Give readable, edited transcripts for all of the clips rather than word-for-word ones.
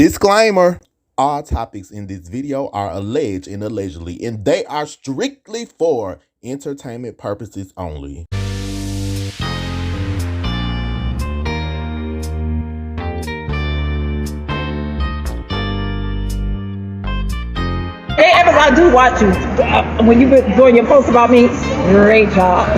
Disclaimer. All topics in this video are alleged and allegedly, and they are strictly for entertainment purposes only. Hey, everybody, I do watch you. When you been doing your post about me, great job.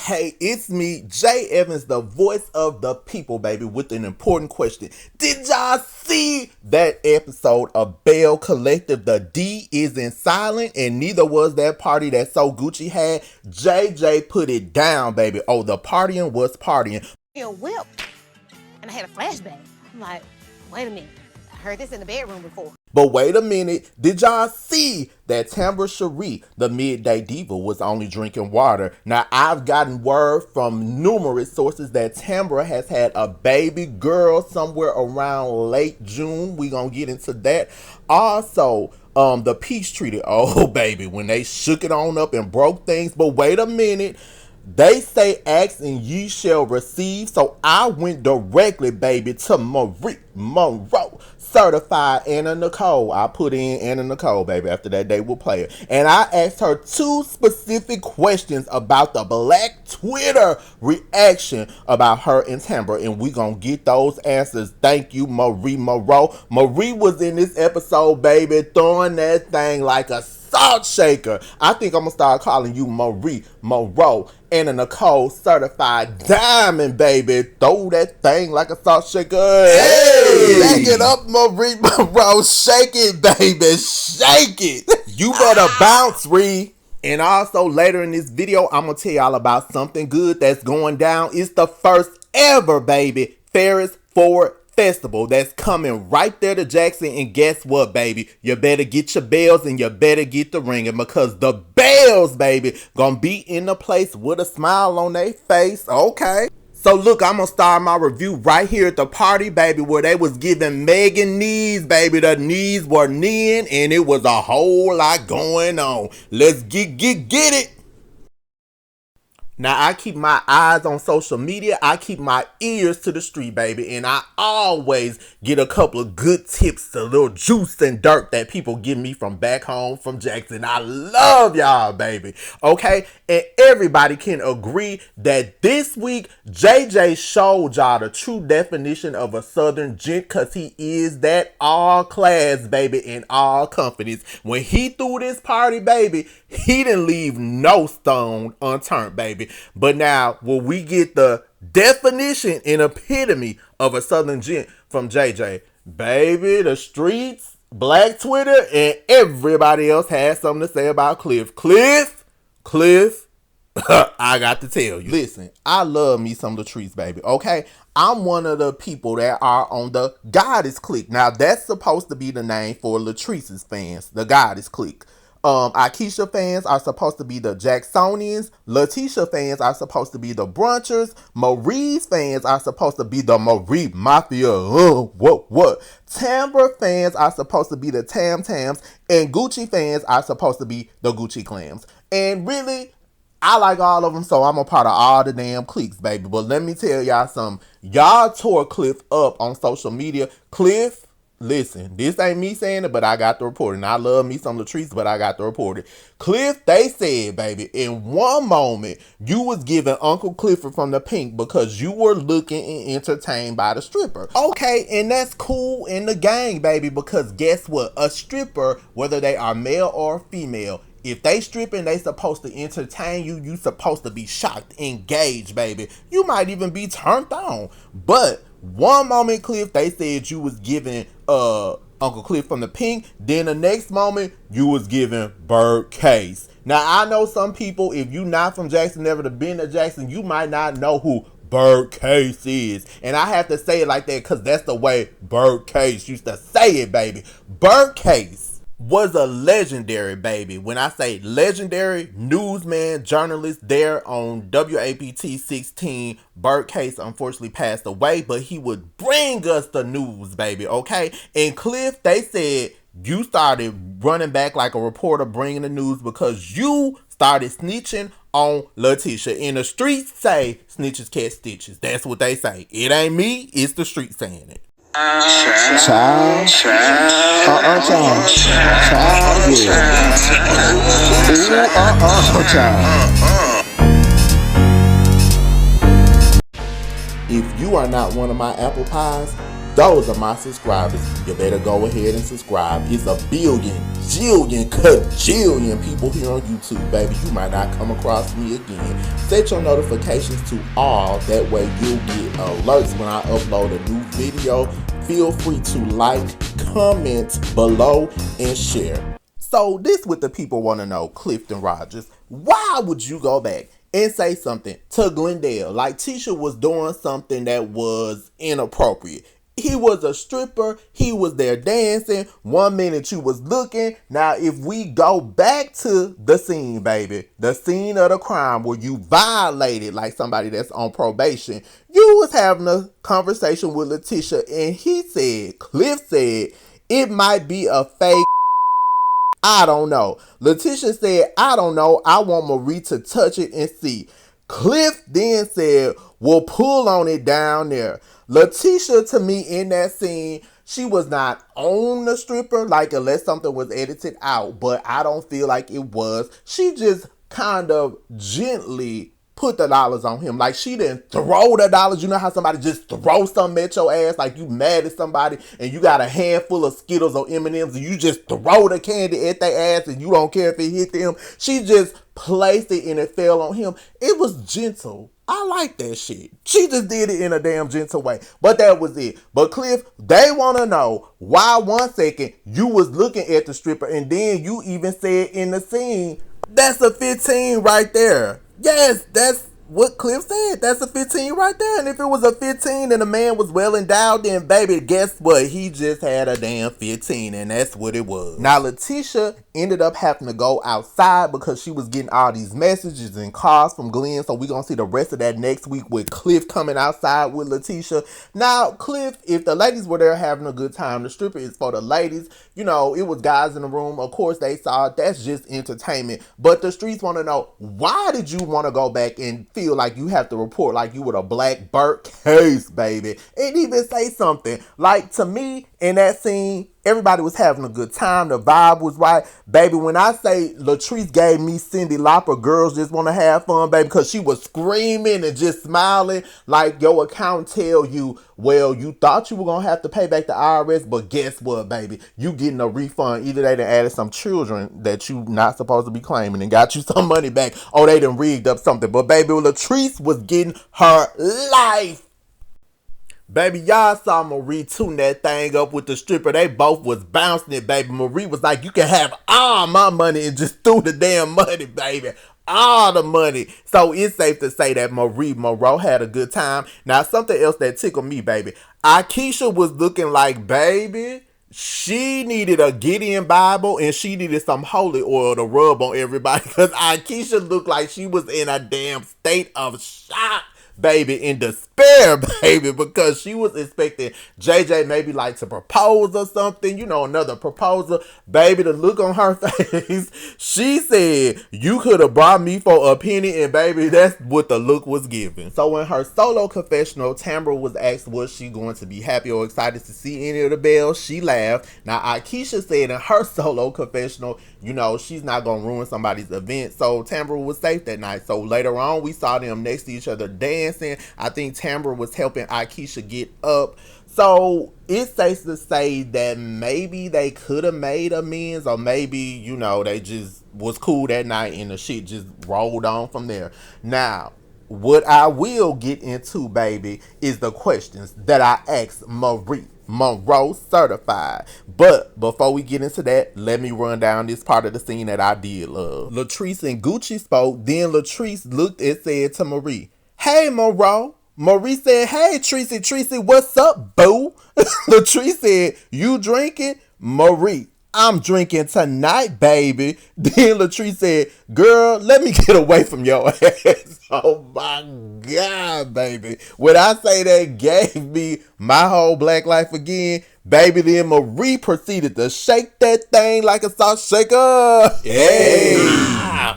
Hey, it's me, Jay Evans, the voice of the people, baby, with an important question. Did y'all see that episode of Belle Collective? The D is in silent, and neither was that party that Sogucci had. JJ put it down, baby. Oh, the partying was partying. A whip, and I had a flashback. I'm like, wait a minute, I heard this in the bedroom before. But wait a minute, did y'all see that Tambra Cherie, the midday diva, was only drinking water? Now, I've gotten word from numerous sources that Tambra has had a baby girl somewhere around late June. We gonna get into that. Also, the peace treaty. Oh, baby, when they shook it on up and broke things. But wait a minute. They say ask and ye shall receive. So I went directly, baby, to Moreira, certified Anna Nicole. I put in Anna Nicole, baby. After that, they will play it. And I asked her 2 specific questions about the black Twitter reaction about her and Tambra. And we gonna get those answers. Thank you, Marie Moreau. Marie was in this episode, baby, throwing that thing like a salt shaker. I think I'm gonna start calling you Marie Moreau. Anna Nicole, certified diamond, baby. Throw that thing like a salt shaker. Hey! Shake it up, Marie Moreau. Shake it, baby. Shake it. You better bounce, Ree. And also later in this video, I'm gonna tell y'all about something good that's going down. It's the first ever, baby, Ferris Ford Festival that's coming right there to Jackson. And guess what, baby? You better get your bells and you better get the ringing, because the bells, baby, gonna be in the place with a smile on their face. Okay. So look, I'm gonna start my review right here at the party, baby, where they was giving Megan knees, baby. The knees were kneeing and it was a whole lot going on. Let's get it. Now, I keep my eyes on social media. I keep my ears to the street, baby. And I always get a couple of good tips, a little juice and dirt that people give me from back home from Jackson. I love y'all, baby. Okay? And everybody can agree that this week, JJ showed y'all the true definition of a Southern gent, because he is that all class, baby, in all confidence. When he threw this party, baby, he didn't leave no stone unturned, baby. But now, will we get the definition and epitome of a Southern gent from JJ? Baby, the streets, Black Twitter, and everybody else has something to say about Cliff. Cliff, I got to tell you. Listen, I love me some Latrice, baby, okay? I'm one of the people that are on the Goddess Clique. Now, that's supposed to be the name for Latrice's fans, the Goddess Clique. Aikisha fans are supposed to be the Jacksonians. Letitia fans are supposed to be the Brunchers. Marie's fans are supposed to be the Marie Mafia. What? Tambra fans are supposed to be the Tam Tams. And Gucci fans are supposed to be the Gucci Clams. And really, I like all of them, so I'm a part of all the damn cliques, baby. But let me tell y'all something. Y'all tore Cliff up on social media. Cliff, listen, this ain't me saying it, but I got the report. And I love me some Latrice, but I got the report. Cliff, they said, baby, in one moment, you was giving Uncle Clifford from the Pink because you were looking and entertained by the stripper. Okay, and that's cool in the gang, baby, because guess what? A stripper, whether they are male or female, if they stripping, they supposed to entertain you. You supposed to be shocked, engaged, baby. You might even be turned on. But one moment, Cliff, they said you was giving Uncle Cliff from the Pink. Then the next moment, you was giving Bird Case. Now, I know some people, if you not from Jackson, never been to Jackson, you might not know who Bird Case is. And I have to say it like that because that's the way Bird Case used to say it, baby. Bird Case was a legendary, baby. When I say legendary, newsman, journalist there on WAPT 16. Burt Case unfortunately passed away, but he would bring us the news, baby, okay? And Cliff, they said you started running back like a reporter bringing the news because you started snitching on Letitia. In the streets say snitches catch stitches. That's what they say. It ain't me, it's the streets saying it. Child, If you are not one of my apple pies, those are my subscribers. You better go ahead and subscribe. It's a billion, jillion, cajillion people here on YouTube, baby. You might not come across me again. Set your notifications to all. That way you'll get alerts when I upload a new video. Feel free to like, comment below, and share. So this what the people want to know, Clifton Rogers. Why would you go back and say something to Glendale like Tisha was doing something that was inappropriate? He was a stripper. He was there dancing. 1 minute you was looking. Now, if we go back to the scene, baby, the scene of the crime where you violated like somebody that's on probation, you was having a conversation with Letitia, and he said, Cliff said, it might be a fake. I don't know. Letitia said, I don't know. I want Marie to touch it and see. Cliff then said, we'll pull on it down there. Letitia, to me, in that scene, she was not on the stripper, like unless something was edited out, but I don't feel like it was. She just kind of gently put the dollars on him. Like, she didn't throw the dollars. You know how somebody just throw something at your ass? Like, you mad at somebody and you got a handful of Skittles or M&Ms and you just throw the candy at their ass and you don't care if it hit them. She just placed it and it fell on him. It was gentle. I like that shit. She just did it in a damn gentle way. But that was it. But Cliff, they want to know why 1 second you was looking at the stripper and then you even said in the scene, that's a 15 right there. Yes, that's what Cliff said. That's a 15 right there. And if it was a 15 and the man was well endowed, then baby, guess what? He just had a damn 15, and that's what it was. Now, Letitia ended up having to go outside because she was getting all these messages and calls from Glenn. So we're going to see the rest of that next week with Cliff coming outside with Letitia. Now, Cliff, if the ladies were there having a good time, the stripper is for the ladies. You know, it was guys in the room. Of course, they saw it. That's just entertainment. But the streets want to know, why did you want to go back and feel like you have to report like you were a black Burt Case, baby? And even say something. Like, to me, in that scene, everybody was having a good time. The vibe was right. Baby, when I say Latrice gave me Cyndi Lauper, girls just want to have fun, baby, because she was screaming and just smiling like your account tell you, well, you thought you were going to have to pay back the IRS, but guess what, baby? You getting a refund. Either they done added some children that you not supposed to be claiming and got you some money back, or they done rigged up something. But baby, Latrice was getting her life. Baby, y'all saw Marie tune that thing up with the stripper. They both was bouncing it, baby. Marie was like, you can have all my money, and just threw the damn money, baby. All the money. So it's safe to say that Marie Monroe had a good time. Now, something else that tickled me, baby. Aikisha was looking like, baby, she needed a Gideon Bible and she needed some holy oil to rub on everybody, because Aikisha looked like she was in a damn state of shock, baby, in despair, baby, because she was expecting JJ maybe like to propose or something, you know, another proposal. Baby, the look on her face, she said, you could have brought me for a penny, and baby, that's what the look was giving. So in her solo confessional, Tambra was asked, was she going to be happy or excited to see any of the Bells? She laughed. Now, Aikisha said in her solo confessional, you know, she's not going to ruin somebody's event, so Tambra was safe that night. So later on, we saw them next to each other dancing. I think Tambra was helping Aikisha get up. So it's safe to say that maybe they could have made amends, or maybe, you know, they just was cool that night and the shit just rolled on from there. Now, what I will get into, baby, is the questions that I asked Marie Monroe certified. But before we get into that, let me run down this part of the scene that I did love. Latrice and Gucci spoke. Then Latrice looked and said to Marie, hey, Monroe. Marie said, hey, Tracy, what's up, boo? Latrice said, you drinking? Marie, I'm drinking tonight, baby. Then Latrice said, girl, let me get away from your ass. Oh my God, baby. When I say that gave me my whole black life again, baby, then Marie proceeded to shake that thing like a salt shaker. Hey.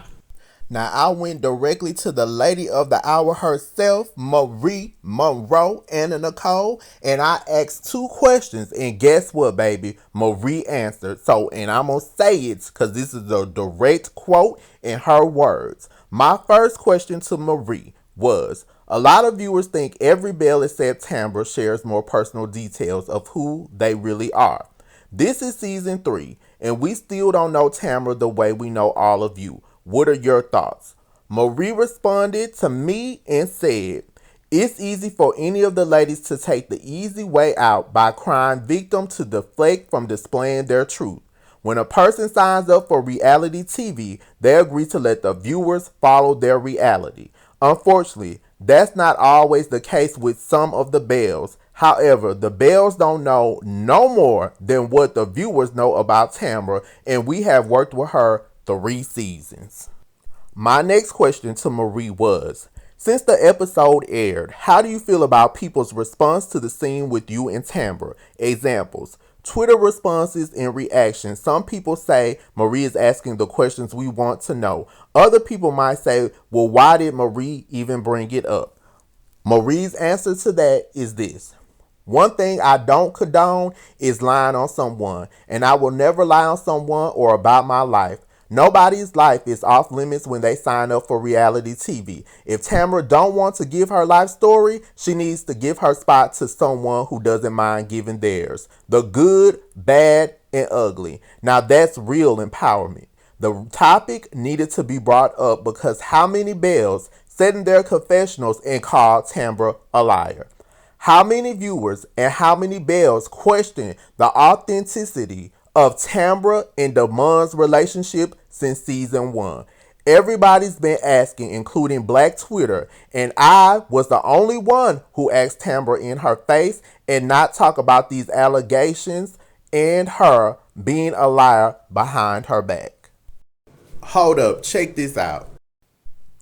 Now, I went directly to the lady of the hour herself, Marie Monroe, Anna Nicole, and I asked 2 questions, and guess what, baby? Marie answered. So, and I'm going to say it because this is a direct quote in her words. My first question to Marie was, a lot of viewers think every Belle except Tambra shares more personal details of who they really are. This is season 3, and we still don't know Tambra the way we know all of you. What are your thoughts? Marie responded to me and said, it's easy for any of the ladies to take the easy way out by crying victim to deflect from displaying their truth. When a person signs up for reality TV, they agree to let the viewers follow their reality. Unfortunately, that's not always the case with some of the Belles. However, the Belles don't know no more than what the viewers know about Tambra, and we have worked with her 3 seasons. My next question to Marie was, since the episode aired, how do you feel about people's response to the scene with you and Tambra? Examples, Twitter responses and reactions. Some people say Marie is asking the questions we want to know. Other people might say, well, why did Marie even bring it up? Marie's answer to that is this. One thing I don't condone is lying on someone, and I will never lie on someone or about my life. Nobody's life is off limits when they sign up for reality TV. If Tambra don't want to give her life story, she needs to give her spot to someone who doesn't mind giving theirs. The good, bad, and ugly. Now that's real empowerment. The topic needed to be brought up because how many Belles said in their confessionals and called Tambra a liar? How many viewers and how many Belles question the authenticity of Tambra and Damon's relationship since season 1? Everybody's been asking, including Black Twitter, and I was the only one who asked Tambra in her face and not talk about these allegations and her being a liar behind her back. Hold up, check this out.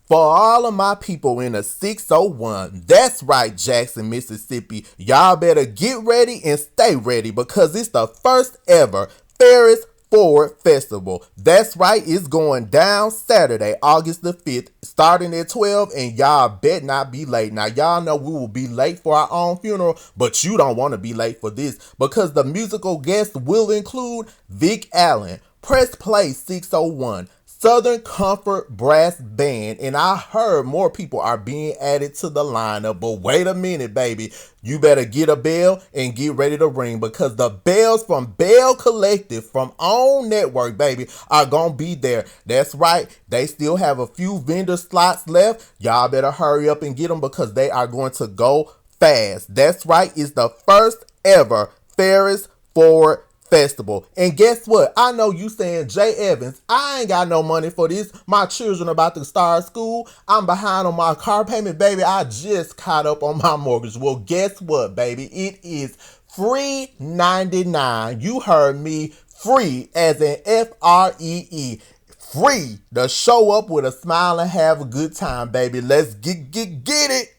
For all of my people in the 601, that's right, Jackson, Mississippi, y'all better get ready and stay ready because it's the first ever Ferris Forward Festival. That's right, it's going down Saturday, August the 5th, starting at 12, and y'all bet not be late. Now, y'all know we will be late for our own funeral, but you don't want to be late for this because the musical guests will include Vic Allen, Press Play 601, Southern Comfort Brass Band, and I heard more people are being added to the lineup, but wait a minute, baby. You better get a bell and get ready to ring because the Bells from Belle Collective from OWN Network, baby, are going to be there. That's right. They still have a few vendor slots left. Y'all better hurry up and get them because they are going to go fast. That's right. It's the first ever Ferris Forward Festival. And guess what? I know you saying, Jay Evans, I ain't got no money for this. My children about to start school. I'm behind on my car payment, baby. I just caught up on my mortgage. Well, guess what, baby? It is free 99. You heard me. Free as in Free. Free to show up with a smile and have a good time, baby. Let's get it.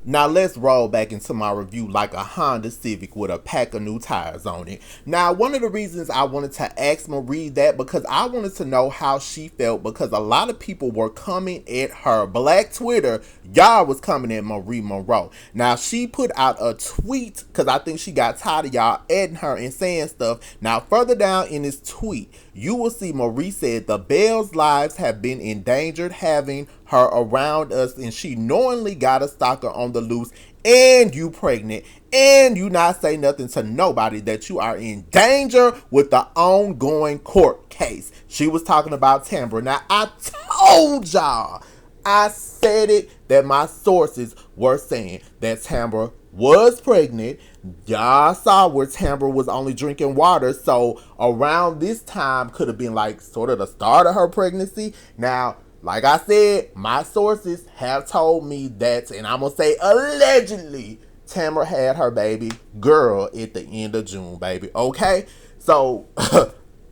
Now let's roll back into my review like a Honda Civic with a pack of new tires on it. Now, one of the reasons I wanted to ask Marie that because I wanted to know how she felt because a lot of people were coming at her. Black Twitter, y'all was coming at Marie Monroe. Now, she put out a tweet because I think she got tired of y'all adding her and saying stuff. Now, further down in this tweet, you will see Marie said the Belle's lives have been endangered having her around us, and she knowingly got a stalker on the loose, and you pregnant, and you not say nothing to nobody that you are in danger with the ongoing court case. She was talking about Tambra. Now, I told y'all, I said it, that my sources were saying that Tambra was pregnant. Y'all saw where Tambra was only drinking water, so around this time could have been like sort of the start of her pregnancy. Now, like I said, my sources have told me that, and I'm gonna say allegedly, Tambra had her baby girl at the end of June, baby. Okay? So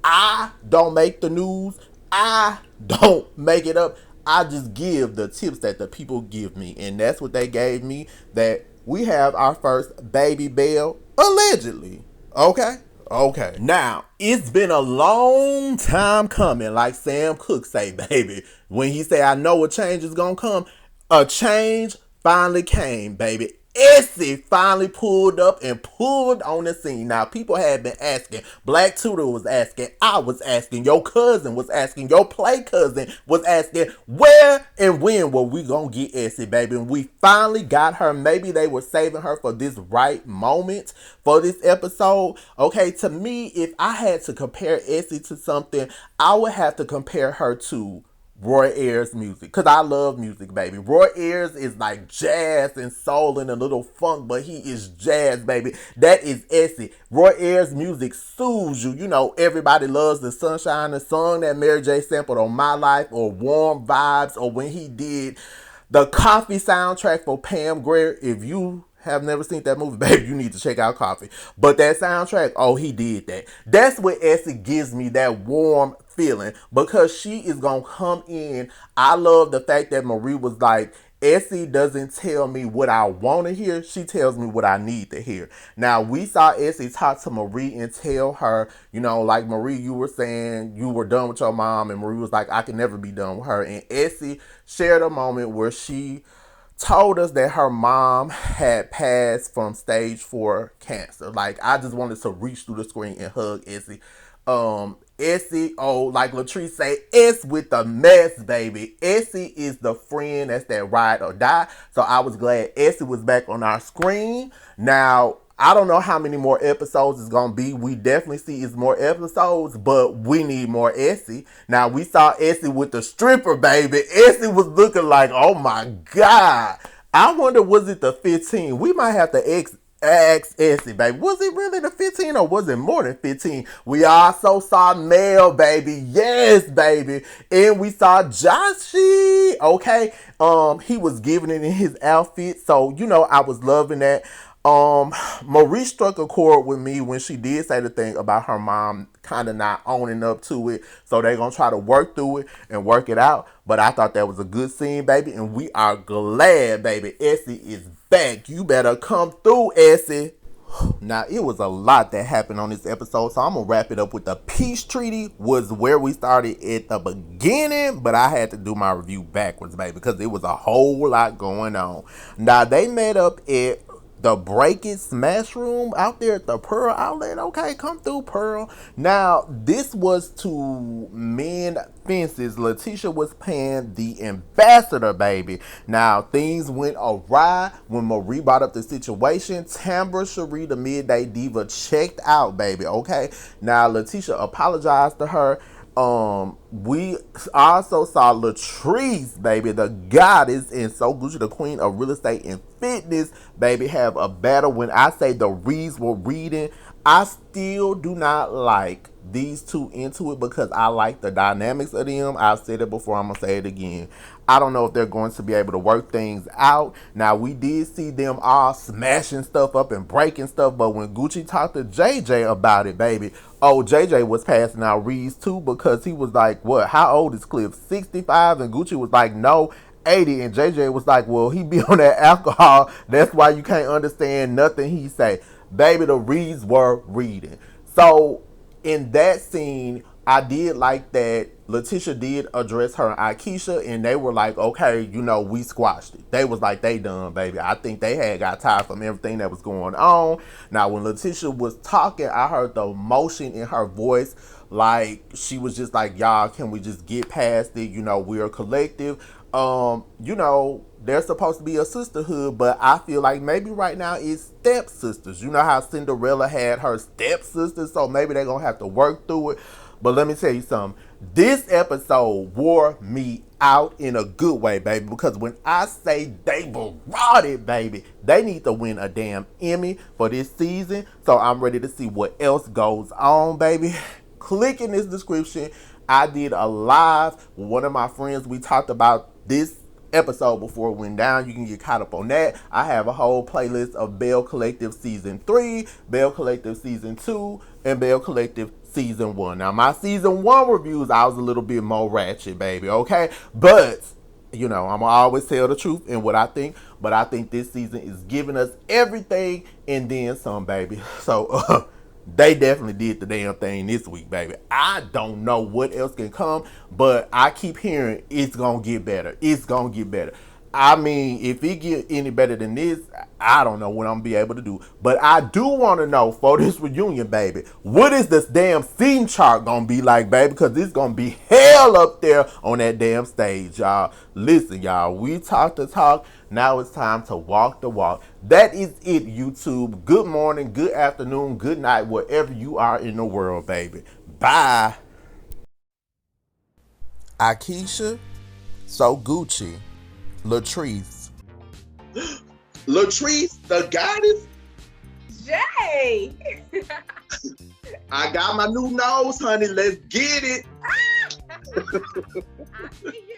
I don't make the news. I don't make it up. I just give the tips that the people give me. And that's what they gave me. That we have our first baby Belle, allegedly. Okay? Okay. Now, it's been a long time coming, like Sam Cooke say, baby. When he say, I know a change is gonna come, a change finally came, baby. Essie finally pulled up and pulled on the scene. Now, people had been asking. Black Tutor was asking. I was asking. Your cousin was asking. Your play cousin was asking. Where and when were we gonna get Essie, baby? And we finally got her. Maybe they were saving her for this right moment for this episode. Okay, to me, if I had to compare Essie to something, I would have to compare her to Roy Ayers' music, because I love music, baby. Roy Ayers is like jazz and soul and a little funk, but he is jazz, baby. That is Essie. Roy Ayers' music soothes you. You know, everybody loves the Sunshine, the song that Mary J sampled on My Life, or Warm Vibes, or when he did the Coffee soundtrack for Pam Grier. If you have never seen that movie, baby, you need to check out Coffee. But that soundtrack, oh, he did that. That's what Essie gives me, that warm feeling, because she is gonna come in. I love the fact that Marie was like, Essie doesn't tell me what I want to hear. She tells me what I need to hear. Now, we saw Essie talk to Marie and tell her, you know, like, Marie, you were saying you were done with your mom. And Marie was like, I can never be done with her. And Essie shared a moment where she told us that her mom had passed from stage 4 cancer. Like, I just wanted to reach through the screen and hug Essie. Essie, oh, like Latrice say, S with the mess, baby. Essie is the friend that's that ride or die. So I was glad Essie was back on our screen. Now, I don't know how many more episodes it's going to be. We definitely see it's more episodes, but we need more Essie. Now, we saw Essie with the stripper, baby. Essie was looking like, oh my God. I wonder, was it the 15? We might have to ask Essie, baby. Was it really the 15 or was it more than 15? We also saw Mel, baby. Yes, baby. And we saw Joshi. Okay. He was giving it in his outfit. So, you know, I was loving that. Marie struck a chord with me when she did say the thing about her mom kind of not owning up to it. So they're going to try to work through it and work it out. But I thought that was a good scene, baby. And we are glad, baby. Essie is back. You better come through, Essie. Now, it was a lot that happened on this episode, so I'm going to wrap it up with the peace treaty was where we started at the beginning, but I had to do my review backwards, baby, because it was a whole lot going on. Now, they met up at the Break It Smash Room out there at the Pearl Outlet. Okay, come through, Pearl. Now, this was to mend fences. Letitia was paying the ambassador, baby. Now, things went awry when Marie brought up the situation. Tambra Cherie, the Midday Diva, checked out, baby. Okay, now Letitia apologized to her. We also saw Latrice, baby, the goddess, and Sogucci, the queen of real estate and fitness, baby, have a battle. When I say the reads were reading, I still do not like these two into it because I like the dynamics of them. I've said it before, I'm gonna say it again. I don't know if they're going to be able to work things out. Now, we did see them all smashing stuff up and breaking stuff, but when Gucci talked to JJ about it, baby, oh, JJ was passing out reads too, because he was like, what, how old is Cliff? 65? And Gucci was like, no, 80. And JJ was like, well, he be on that alcohol. That's why you can't understand nothing he say. Baby, the reads were reading. So, in that scene, I did like that Letitia did address her and Aikisha, and they were like, okay, you know, we squashed it. They was like, they done, baby. I think they had got tired from everything that was going on. Now, when Letitia was talking, I heard the emotion in her voice. Like, she was just like, y'all, can we just get past it? You know, we're a collective. You know, there's supposed to be a sisterhood, but I feel like maybe right now it's stepsisters. You know how Cinderella had her stepsisters, so maybe they're gonna have to work through it. But let me tell you something. This episode wore me out in a good way, baby, because when I say they brought it, baby, they need to win a damn Emmy for this season. So I'm ready to see what else goes on, baby. Click in this description. I did a live with one of my friends. We talked about this episode before it went down. You can get caught up on that. I have a whole playlist of Belle Collective Season 3, Belle Collective Season 2, and Belle Collective Season 1. Now, my Season 1 reviews, I was a little bit more ratchet, baby, okay? But, you know, I'm going to always tell the truth in what I think. But I think this season is giving us everything and then some, baby. So, they definitely did the damn thing this week, baby. I don't know what else can come, but I keep hearing it's gonna get better. It's gonna get better. I mean, if it get any better than this, I don't know what I'm gonna be able to do. But I do want to know for this reunion, baby, what is this damn scene chart gonna be like, baby? Because it's gonna be hell up there on that damn stage, y'all. Listen, y'all, we talk the talk. Now it's time to walk the walk. That is it, YouTube. Good morning, good afternoon, good night, wherever you are in the world, baby. Bye. Aikisha, Sogucci, Latrice. Latrice, the goddess. Jay. I got my new nose, honey. Let's get it. I see you.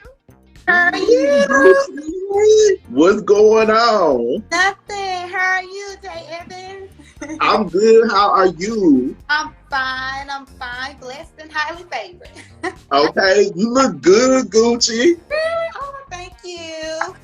How are you? What's going on? Nothing. How are you, Jay Evans? I'm good. How are you? I'm fine. I'm fine. Blessed and highly favored. Okay, you look good, Gucci. Oh, thank you.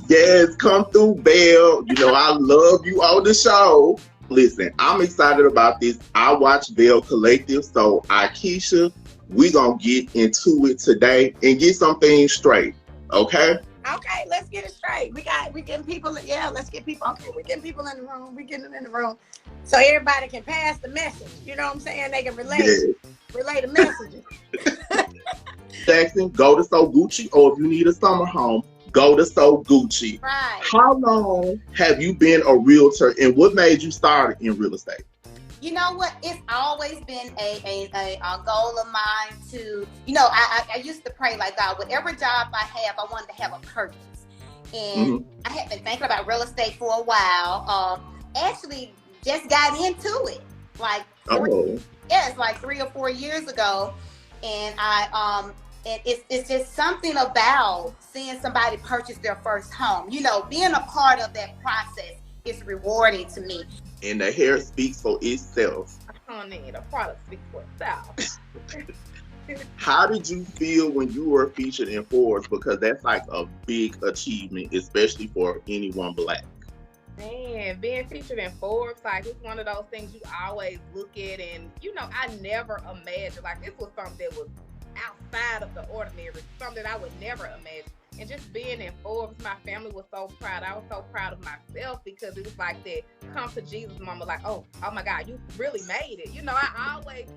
Yes, come through, Belle. You know, I love you on the show. Listen, I'm excited about this. I watch Belle Collective, so Aikisha, we gonna get into it today and get some things straight, okay? Okay, let's get it straight. We getting people, let's get people, okay, we getting people in the room. We getting them in the room. So everybody can pass the message. You know what I'm saying? They can relate the messages. Jackson, go to Sogucci, or if you need a summer home, go to Sogucci. Right. How long have you been a realtor, and what made you start in real estate? You know what? It's always been a goal of mine to, you know, I used to pray like, God, whatever job I have, I wanted to have a purpose. And I had been thinking about real estate for a while. Actually, just got into it. Like, it's like 3 or 4 years ago. And it's just something about seeing somebody purchase their first home. You know, being a part of that process is rewarding to me. And the hair speaks for itself. Honey, the product speaks for itself. How did you feel when you were featured in Forbes? Because that's like a big achievement, especially for anyone Black. Man, being featured in Forbes, like, it's one of those things you always look at, and you know, I never imagined, like, this was something that was outside of the ordinary, something that I would never imagine. And just being in Forbes, my family was so proud. I was so proud of myself because it was like that come to Jesus moment, like, oh my God, you really made it. You know, I'm always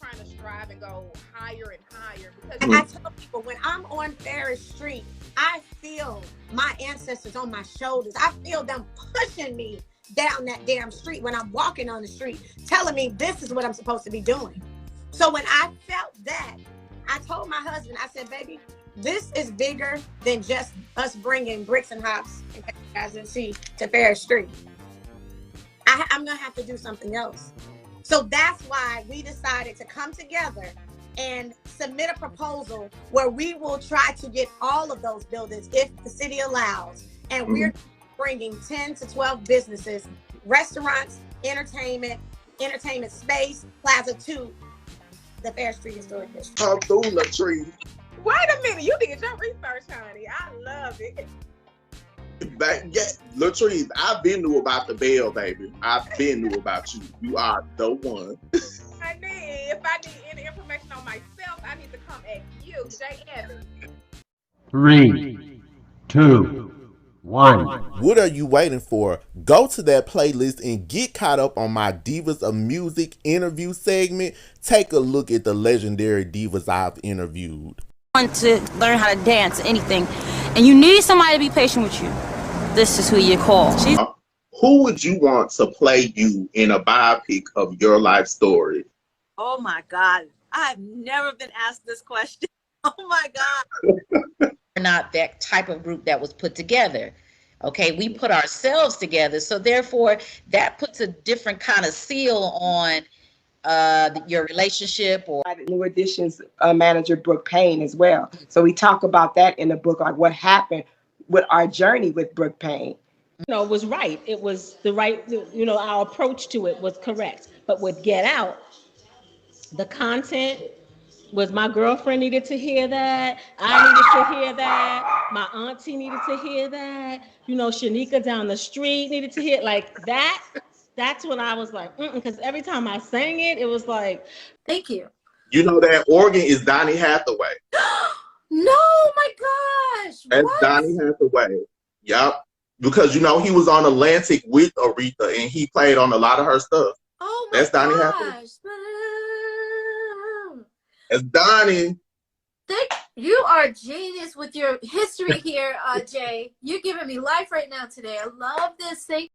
trying to strive and go higher and higher. Because I tell people, when I'm on Ferris Street, I feel my ancestors on my shoulders. I feel them pushing me down that damn street when I'm walking on the street, telling me this is what I'm supposed to be doing. So when I felt that, I told my husband, I said, baby, this is bigger than just us bringing bricks and hops and guys and see to Ferris Street. I'm gonna have to do something else. So that's why we decided to come together and submit a proposal where we will try to get all of those buildings if the city allows. And we're bringing 10 to 12 businesses, restaurants, entertainment space, plaza to the Ferris Street Historic District. Come through, Latrice. wait a minute, you did your research, honey. I love it. Latrice, I've been knew about the Belle, baby. I've been knew about you. You are the one. If I need any information on myself, I need to come at you, Jay Evans. 3, 2, 1. What are you waiting for? Go to that playlist and get caught up on my Divas of Music interview segment. Take a look at the legendary divas I've interviewed. Want to learn how to dance, anything, and you need somebody to be patient with you. This is who you call. Who would you want to play you in a biopic of your life story? Oh my God, I've never been asked this question. Oh my God. We're not that type of group that was put together. Okay, we put ourselves together, so therefore that puts a different kind of seal on your relationship or New Edition's manager Brooke Payne as well. So we talk about that in the book, like what happened with our journey with Brooke Payne. It was right. It was the right, our approach to it was correct. But with Get Out, the content was my girlfriend needed to hear that. I needed to hear that. My auntie needed to hear that. Shanika down the street needed to hear like that. That's when I was like, because every time I sang it, it was like, thank you. That organ is Donny Hathaway. No, my gosh. That's what? Donny Hathaway. Yep. Because, he was on Atlantic with Aretha and he played on a lot of her stuff. Oh my That's Donny gosh. Hathaway. That's Donny. You are a genius with your history here, Jay. You're giving me life right now today. I love this. Thank